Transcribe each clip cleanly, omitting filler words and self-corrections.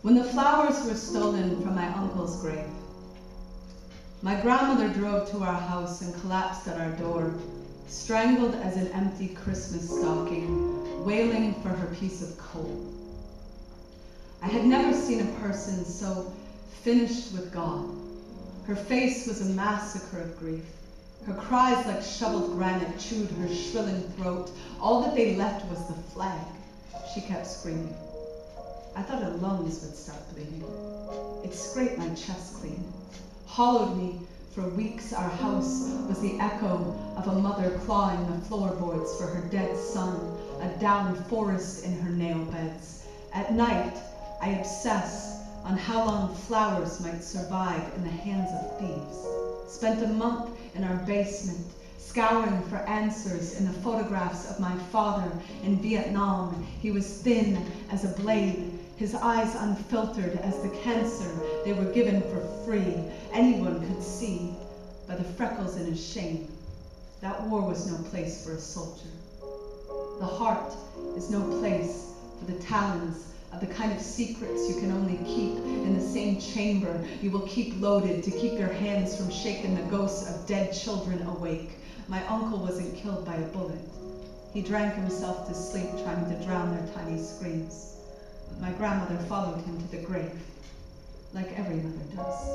When the flowers were stolen from my uncle's grave, my grandmother drove to our house and collapsed at our door, strangled as an empty Christmas stocking, wailing for her piece of coal. I had never seen a person so finished with God. Her face was a massacre of grief. Her cries like shoveled granite chewed her shrilling throat. All that they left was the flag. She kept screaming. I thought her lungs would start bleeding. It scraped my chest clean, hollowed me. For weeks our house was the echo of a mother clawing the floorboards for her dead son, a down forest in her nail beds. At night, I obsessed on how long flowers might survive in the hands of thieves. Spent a month in our basement, scouring for answers in the photographs of my father in Vietnam. He was thin as a blade, his eyes unfiltered as the cancer they were given for free. Anyone could see by the freckles in his shame. That war was no place for a soldier. The heart is no place for the talons of the kind of secrets you can only keep in the same chamber you will keep loaded to keep your hands from shaking the ghosts of dead children awake. My uncle wasn't killed by a bullet. He drank himself to sleep trying to drown their tiny screams. My grandmother followed him to the grave, like every mother does.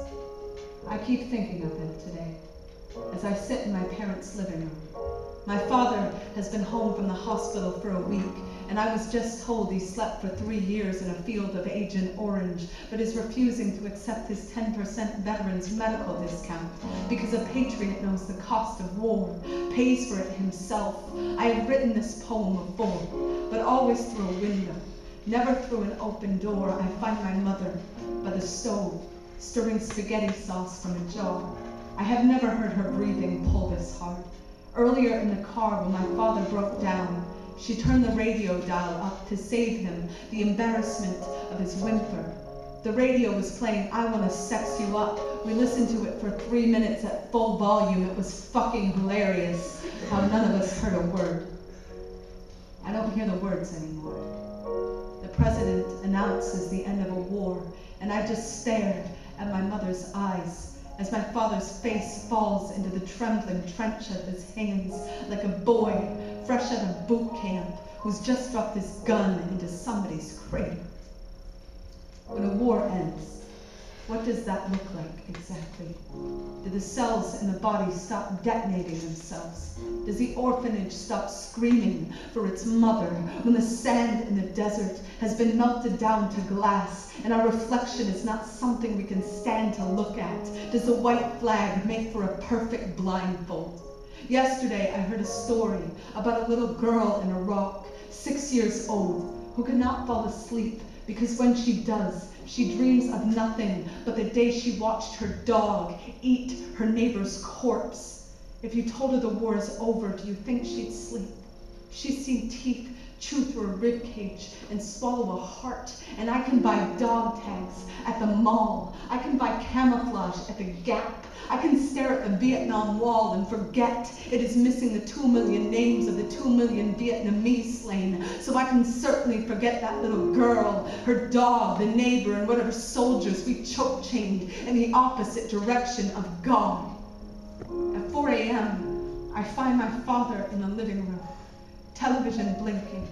I keep thinking of him today, as I sit in my parents' living room. My father has been home from the hospital for a week, and I was just told he slept for 3 years in a field of Agent Orange, but is refusing to accept his 10% veterans medical discount because a patriot knows the cost of war, pays for it himself. I have written this poem before, but always through a window. Never through an open door. I find my mother by the stove, stirring spaghetti sauce from a jar. I have never heard her breathing pull this hard. Earlier in the car when my father broke down, she turned the radio dial up to save him the embarrassment of his whimper. The radio was playing I Wanna Sex You Up. We listened to it for 3 minutes at full volume. It was fucking hilarious how none of us heard a word. I don't hear the words anymore. The president announces the end of a war, and I just stared at my mother's eyes as my father's face falls into the trembling trench of his hands like a boy fresh out of boot camp who's just dropped his gun into somebody's cradle. When a war ends, what does that look like exactly? Do the cells in the body stop detonating themselves? Does the orphanage stop screaming for its mother when the sand in the desert has been melted down to glass and our reflection is not something we can stand to look at? Does the white flag make for a perfect blindfold? Yesterday I heard a story about a little girl in Iraq, 6 years old, who cannot fall asleep because when she does, she dreams of nothing but the day she watched her dog eat her neighbor's corpse. If you told her the war is over, do you think she'd sleep? She's seen teeth chew through a rib cage and swallow a heart, and I can buy dog tags at the mall. I can buy camouflage at the Gap. I can stare at the Vietnam Wall and forget it is missing the 2 million names of the 2 million Vietnamese slain. So I can certainly forget that little girl, her dog, the neighbor, and whatever soldiers we choke-chained in the opposite direction of God. At 4 a.m., I find my father in the living room, television blinking.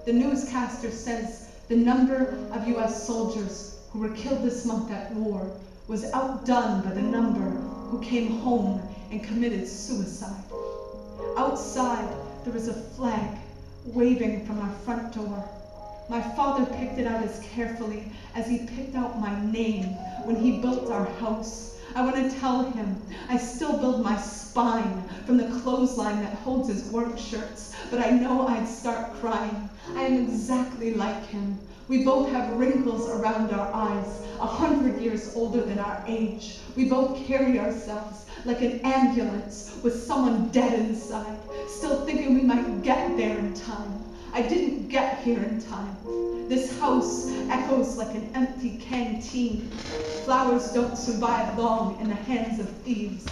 The newscaster says the number of U.S. soldiers who were killed this month at war was outdone by the number who came home and committed suicide. Outside, there was a flag waving from our front door. My father picked it out as carefully as he picked out my name when he built our house. I want to tell him I still build my spine from the clothesline that holds his work shirts, but I know I'd start crying. I am exactly like him. We both have wrinkles around our eyes, 100 years older than our age. We both carry ourselves like an ambulance with someone dead inside, still thinking we might get there in time. I didn't get here in time. This house echoes like an empty canteen. Flowers don't survive long in the hands of thieves.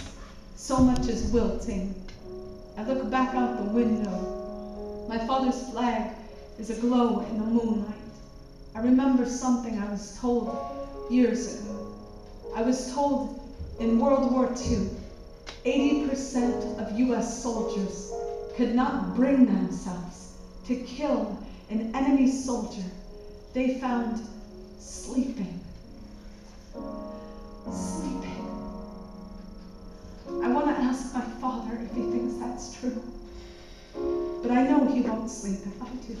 So much is wilting. I look back out the window. My father's flag is aglow in the moonlight. I remember something I was told years ago. I was told in World War II, 80% of US soldiers could not bring themselves to kill an enemy soldier they found sleeping. Sleeping. I want to ask my father if he thinks that's true. But I know he won't sleep if I do.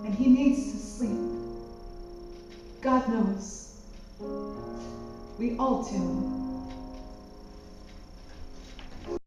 And he needs to sleep. God knows. We all do.